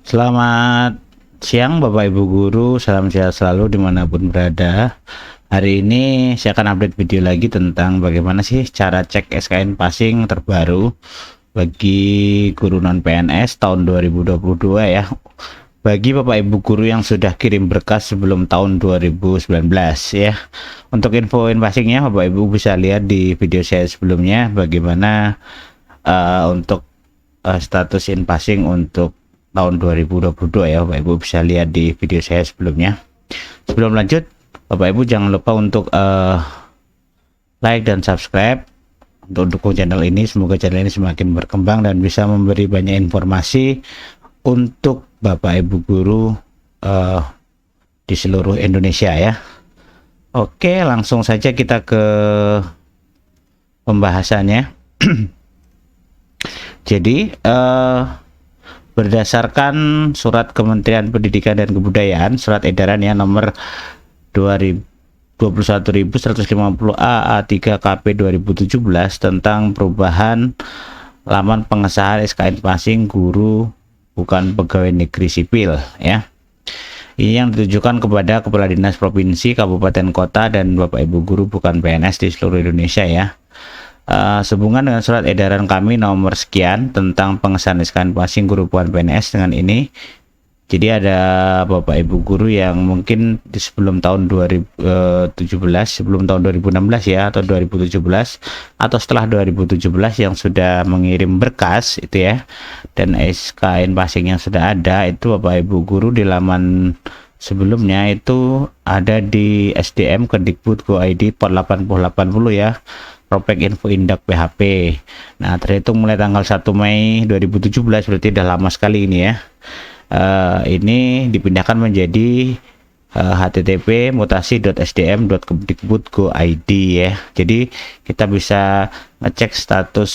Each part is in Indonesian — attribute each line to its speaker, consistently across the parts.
Speaker 1: Selamat siang Bapak Ibu Guru, salam sehat selalu dimanapun berada. Hari ini saya akan update video lagi tentang bagaimana sih cara cek SKN passing terbaru bagi guru non PNS tahun 2022 ya. Bagi Bapak Ibu Guru yang sudah kirim berkas sebelum tahun 2019 ya. Untuk info passingnya Bapak Ibu bisa lihat di video saya sebelumnya bagaimana untuk status passing untuk tahun 2022 ya. Bapak Ibu bisa lihat di video saya sebelumnya. Sebelum lanjut, Bapak Ibu jangan lupa untuk like dan subscribe untuk dukung channel ini. Semoga channel ini semakin berkembang dan bisa memberi banyak informasi untuk Bapak Ibu Guru di seluruh Indonesia ya. Oke, langsung saja kita ke pembahasannya. Jadi berdasarkan surat Kementerian Pendidikan dan Kebudayaan, surat edaran ya nomor 21.150 A3 KP 2017 tentang perubahan laman pengesahan SKN passing guru bukan pegawai negeri sipil ya. Ini yang ditujukan kepada kepala dinas provinsi, kabupaten, kota, dan Bapak Ibu guru bukan PNS di seluruh Indonesia ya. Sehubungan dengan surat edaran kami nomor sekian tentang pengesahan SKN passing guru bukan PNS dengan ini, jadi ada Bapak Ibu guru yang mungkin di sebelum tahun 2017, sebelum tahun 2016 ya, atau 2017 atau setelah 2017 yang sudah mengirim berkas itu ya, dan SKN passing yang sudah ada itu Bapak Ibu guru di laman sebelumnya itu ada di SDM Kemdikbud.go.id Pot 8080 ya, Propek Info Indak PHP. Nah, terhitung mulai tanggal 1 Mei 2017, berarti udah lama sekali ini ya. Ini dipindahkan menjadi http mutasi.sdm.kemdikbud.go.id ya. Jadi kita bisa ngecek status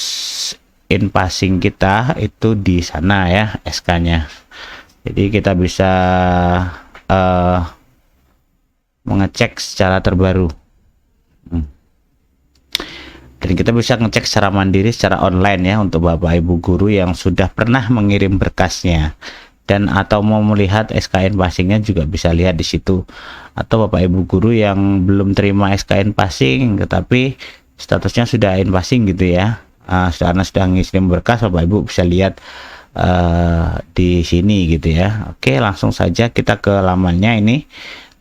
Speaker 1: passing kita itu di sana ya, SK-nya. Jadi kita bisa mengecek secara terbaru. Dan kita bisa ngecek secara mandiri, secara online ya, untuk Bapak Ibu guru yang sudah pernah mengirim berkasnya dan atau mau melihat SKN passingnya juga bisa lihat di situ. Atau Bapak Ibu guru yang belum terima SKN passing tetapi statusnya sudah passing gitu ya, karena sudah ngirim berkas, Bapak Ibu bisa lihat di sini gitu ya. Oke, langsung saja kita ke lamannya. Ini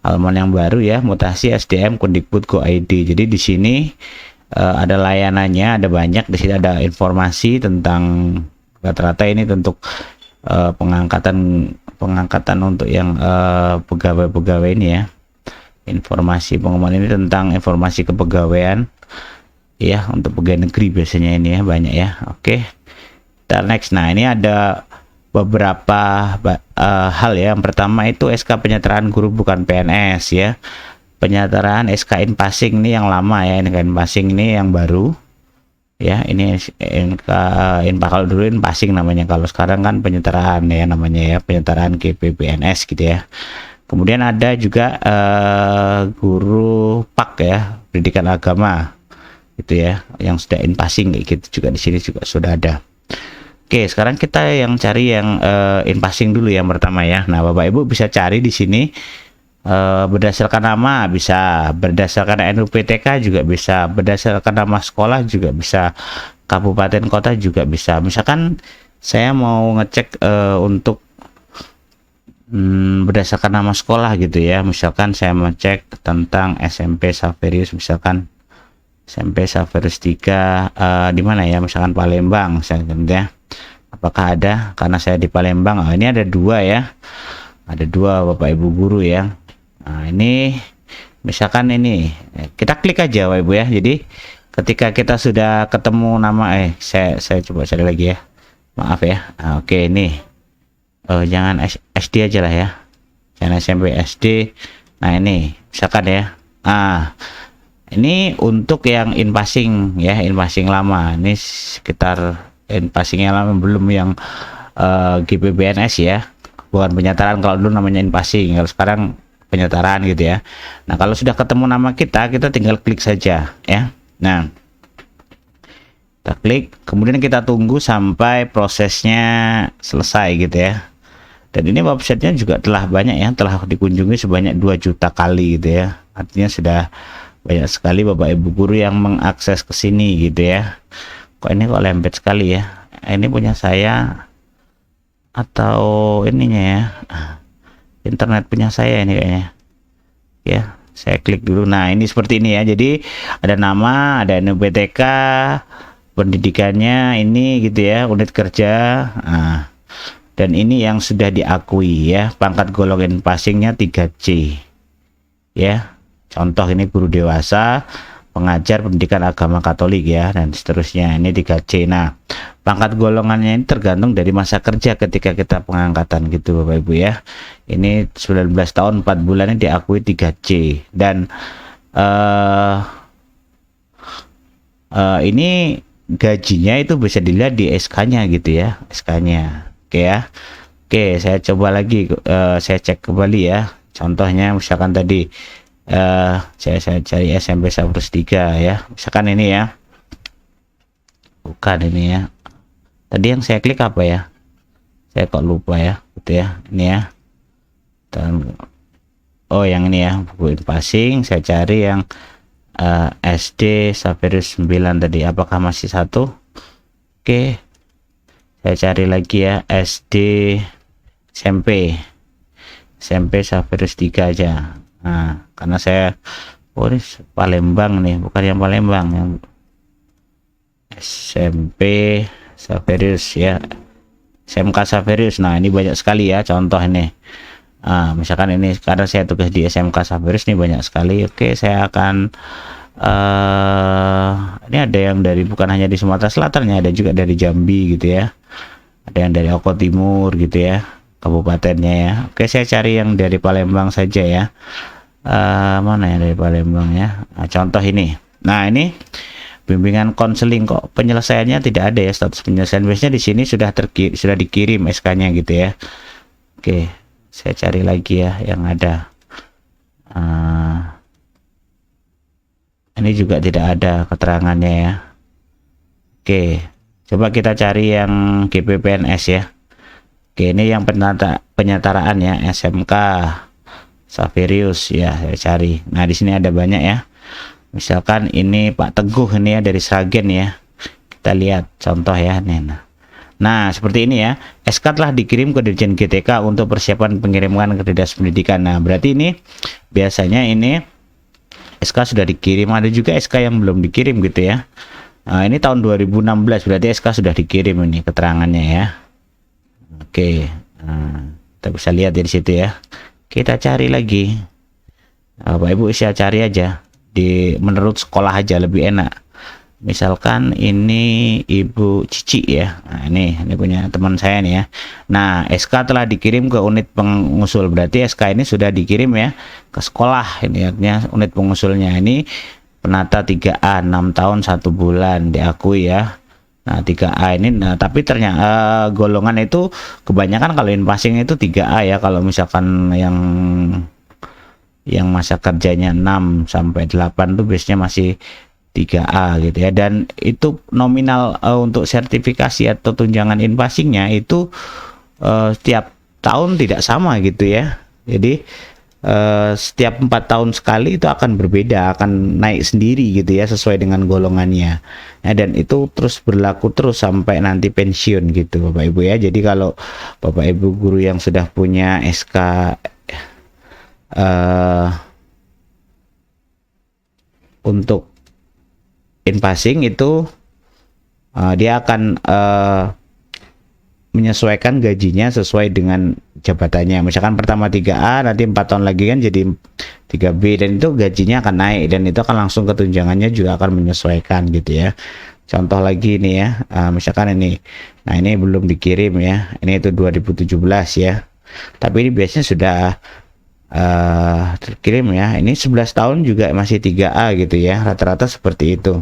Speaker 1: halaman yang baru ya, mutasi SDM Kemdikbud.go.id. Jadi di sini ada layanannya, ada banyak. Di sini ada informasi tentang rata-rata ini untuk pengangkatan untuk yang pegawai-pegawai ini ya. Informasi pengumuman ini tentang informasi kepegawaian ya, untuk pegawai negeri biasanya ini ya, banyak ya. Oke, kita next. Nah, ini ada beberapa hal ya. Yang pertama itu SK penyetaraan guru bukan PNS ya. Penyetaraan SKN passing ini yang lama ya, SKN passing ini yang baru ya. Ini kalau dulu passing namanya, kalau sekarang kan penyetaraan ya namanya ya, penyetaraan KPPNS gitu ya. Kemudian ada juga guru PAK ya, pendidikan agama gitu ya, yang sudah passing kayak gitu juga, di sini juga sudah ada. Oke, sekarang kita yang cari yang passing dulu yang pertama ya. Nah, Bapak Ibu bisa cari di sini berdasarkan nama, bisa berdasarkan NUPTK juga bisa, berdasarkan nama sekolah juga bisa, kabupaten kota juga bisa. Misalkan saya mau ngecek untuk berdasarkan nama sekolah gitu ya, misalkan saya mau cek tentang SMP Saverius, misalkan SMP Saverius 3 di mana ya, misalkan Palembang misalkan ya. Apakah ada? Karena saya di Palembang. Ini ada dua ya, ada dua Bapak Ibu guru ya. Nah, ini misalkan ini kita klik aja Bapak Ibu ya. Jadi ketika kita sudah ketemu nama, saya coba cari lagi ya, maaf ya. Nah, oke, ini jangan SD aja lah ya, jangan SMP, SD. Nah, ini misalkan ya, ini untuk yang passing ya, passing lama. Ini sekitar passingnya lama, belum yang GPBNS ya, bukan penyetaraan. Kalau dulu namanya passing, kalau sekarang penyetaraan gitu ya. Nah, kalau sudah ketemu nama kita tinggal klik saja ya. Nah, kita klik, kemudian kita tunggu sampai prosesnya selesai gitu ya. Dan ini websitenya juga telah banyak ya, telah dikunjungi sebanyak 2 juta kali gitu ya. Artinya sudah banyak sekali Bapak Ibu guru yang mengakses ke sini gitu ya. Kok ini kok lembet sekali ya. Ini punya saya atau ininya ya. Internet punya saya ini kayaknya. Ya, saya klik dulu. Nah, ini seperti ini ya. Jadi ada nama, ada NUPTK, pendidikannya ini gitu ya, unit kerja. Nah, dan ini yang sudah diakui ya, pangkat golongan passingnya 3C ya. Contoh ini guru dewasa, pengajar pendidikan agama Katolik ya, dan seterusnya. Ini 3C. Nah, pangkat golongannya ini tergantung dari masa kerja ketika kita pengangkatan gitu Bapak Ibu ya. Ini 19 tahun 4 bulan ini diakui 3C. Dan ini gajinya itu bisa dilihat di SK-nya gitu ya, SK-nya. Oke ya. Oke, saya coba lagi, saya cek kembali ya. Contohnya misalkan tadi saya cari SMP Sabrus 3 ya. Misalkan ini ya. Bukan ini ya. Tadi yang saya klik apa ya? Saya kok lupa ya. Gitu ya. Ini ya. Dan oh yang ini ya, buku passing. Saya cari yang SD Saverus 9 tadi. Apakah masih satu? Oke. Saya cari lagi ya, SD SMP Saverus 3 aja. Nah, karena saya ini Palembang nih, bukan yang Palembang, yang SMP Saverus ya, SMK Saverus. Nah, ini banyak sekali ya contoh ini. Misalkan ini karena saya tugas di SMK Saverus nih banyak sekali. Oke, saya akan ini ada yang dari bukan hanya di Sumatera Selatan ya, ada juga dari Jambi gitu ya. Ada yang dari Oko Timur gitu ya, kabupatennya ya. Oke, saya cari yang dari Palembang saja ya. Mana yang dari Palembang ya? Nah, contoh ini. Nah, ini bimbingan konseling, kok penyelesaiannya tidak ada ya, status penyelesaian. Biasanya di sini sudah dikirim SK-nya gitu ya. Oke, saya cari lagi ya yang ada. Ini juga tidak ada keterangannya ya. Oke, coba kita cari yang GPPNS ya. Oke, ini yang penyetaraan ya, SMK Saverus ya, saya cari. Nah, di sini ada banyak ya. Misalkan ini Pak Teguh ini ya dari Sragen ya. Kita lihat contoh ya nih. Nah, seperti ini ya. SK telah dikirim ke Dirjen GTK untuk persiapan pengiriman ke Dinas Pendidikan. Nah, berarti ini biasanya ini SK sudah dikirim, ada juga SK yang belum dikirim gitu ya. Nah, ini tahun 2016 berarti SK sudah dikirim ini keterangannya ya. Oke, nah, kita bisa lihat dari situ ya. Kita cari lagi. Bapak Ibu saya cari aja di menurut sekolah aja lebih enak. Misalkan ini Ibu Cici ya. Nah, ini punya teman saya nih ya. Nah, SK telah dikirim ke unit pengusul. Berarti SK ini sudah dikirim ya ke sekolah. Ini artinya unit pengusulnya ini penata 3A 6 tahun 1 bulan diakui ya. Nah, 3A ini, nah tapi ternyata golongan itu kebanyakan kalau passing itu 3A ya. Kalau misalkan yang masa kerjanya 6 sampai 8 tuh biasanya masih 3A gitu ya. Dan itu nominal untuk sertifikasi atau tunjangan passingnya itu setiap tahun tidak sama gitu ya. Jadi setiap 4 tahun sekali itu akan berbeda, akan naik sendiri gitu ya sesuai dengan golongannya. Nah, dan itu terus berlaku terus sampai nanti pensiun gitu Bapak Ibu ya. Jadi kalau Bapak Ibu guru yang sudah punya SK untuk passing itu dia akan menyesuaikan gajinya sesuai dengan jabatannya. Misalkan pertama 3A, nanti 4 tahun lagi kan jadi 3B, dan itu gajinya akan naik, dan itu akan langsung ke tunjangannya juga akan menyesuaikan gitu ya. Contoh lagi nih ya, misalkan ini, nah ini belum dikirim ya, ini itu 2017 ya, tapi ini biasanya sudah terkirim ya. Ini 11 tahun juga masih 3A gitu ya, rata-rata seperti itu.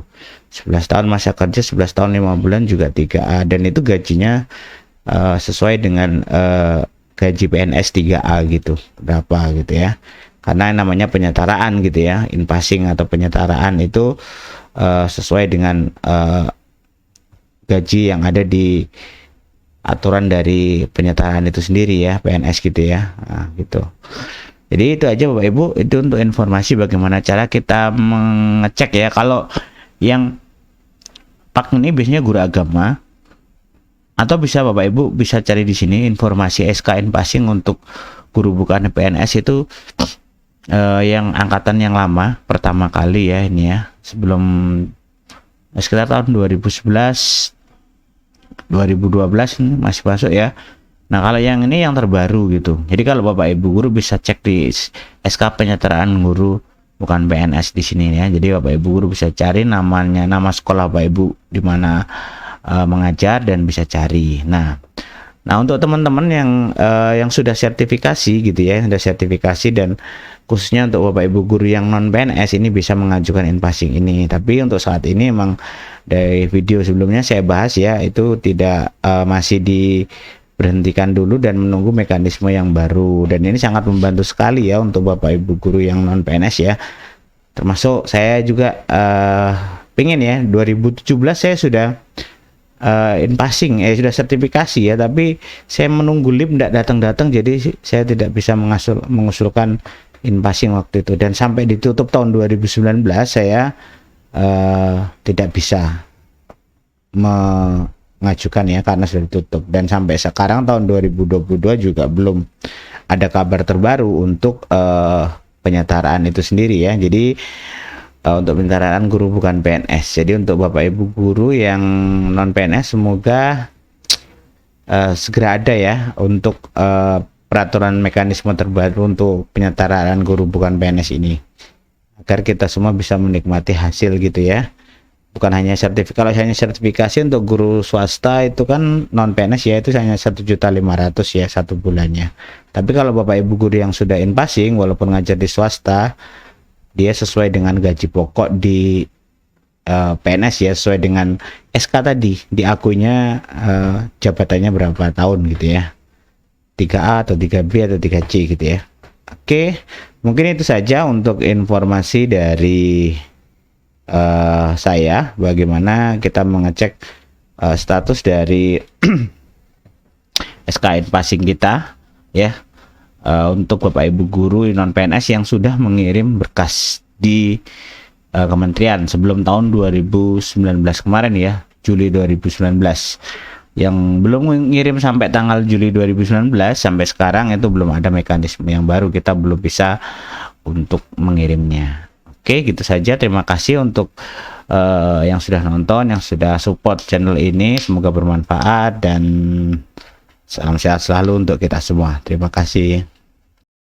Speaker 1: 11 tahun masa kerja, 11 tahun 5 bulan juga 3A, dan itu gajinya sesuai dengan gaji PNS 3A gitu, berapa gitu ya. Karena namanya penyetaraan gitu ya, passing atau penyetaraan itu sesuai dengan gaji yang ada di aturan dari penyetaraan itu sendiri ya, PNS gitu ya. Nah, gitu. Jadi itu aja Bapak Ibu, itu untuk informasi bagaimana cara kita mengecek ya. Kalau yang PAK ini biasanya guru agama, atau bisa Bapak Ibu bisa cari di sini informasi SKN passing untuk guru bukan PNS itu yang angkatan yang lama pertama kali ya ini ya, sebelum sekitar tahun 2011 2012 ini masih masuk ya. Nah, kalau yang ini yang terbaru gitu. Jadi kalau Bapak Ibu guru bisa cek di SK penyetaraan guru bukan PNS di sini ya. Jadi Bapak Ibu guru bisa cari namanya, nama sekolah Bapak Ibu di mana mengajar dan bisa cari. Nah, untuk teman-teman yang sudah sertifikasi gitu ya, sudah sertifikasi dan khususnya untuk Bapak Ibu guru yang non PNS ini bisa mengajukan in-passing ini. Tapi untuk saat ini emang dari video sebelumnya saya bahas ya, itu tidak masih diberhentikan dulu dan menunggu mekanisme yang baru, dan ini sangat membantu sekali ya untuk Bapak Ibu guru yang non PNS ya. Termasuk saya juga pengen ya 2017 saya sudah in-passing sudah sertifikasi ya, tapi saya menunggu LIP tidak datang-datang, jadi saya tidak bisa mengusulkan in-passing waktu itu, dan sampai ditutup tahun 2019 saya tidak bisa mengajukan ya karena sudah ditutup, dan sampai sekarang tahun 2022 juga belum ada kabar terbaru untuk penyetaraan itu sendiri ya. Jadi untuk penyetaraan guru bukan PNS. Jadi untuk Bapak Ibu guru yang non PNS semoga segera ada ya untuk peraturan mekanisme terbaru untuk penyetaraan guru bukan PNS ini, agar kita semua bisa menikmati hasil gitu ya. Bukan hanya sertifikasi, kalau hanya sertifikasi untuk guru swasta itu kan non PNS ya, itu hanya 1.500.000 ya satu bulannya. Tapi kalau Bapak Ibu guru yang sudah in passing walaupun ngajar di swasta, dia sesuai dengan gaji pokok di PNS ya, sesuai dengan SK tadi, diakuinya jabatannya berapa tahun gitu ya, 3A atau 3B atau 3C gitu ya. Oke, mungkin itu saja untuk informasi dari saya bagaimana kita mengecek status dari SKN passing kita ya, untuk Bapak Ibu guru non PNS yang sudah mengirim berkas di kementerian sebelum tahun 2019 kemarin ya, Juli 2019. Yang belum mengirim sampai tanggal Juli 2019 sampai sekarang itu belum ada mekanisme yang baru, kita belum bisa untuk mengirimnya. Oke, gitu saja. Terima kasih untuk yang sudah nonton, yang sudah support channel ini. Semoga bermanfaat dan salam sehat selalu untuk kita semua. Terima kasih.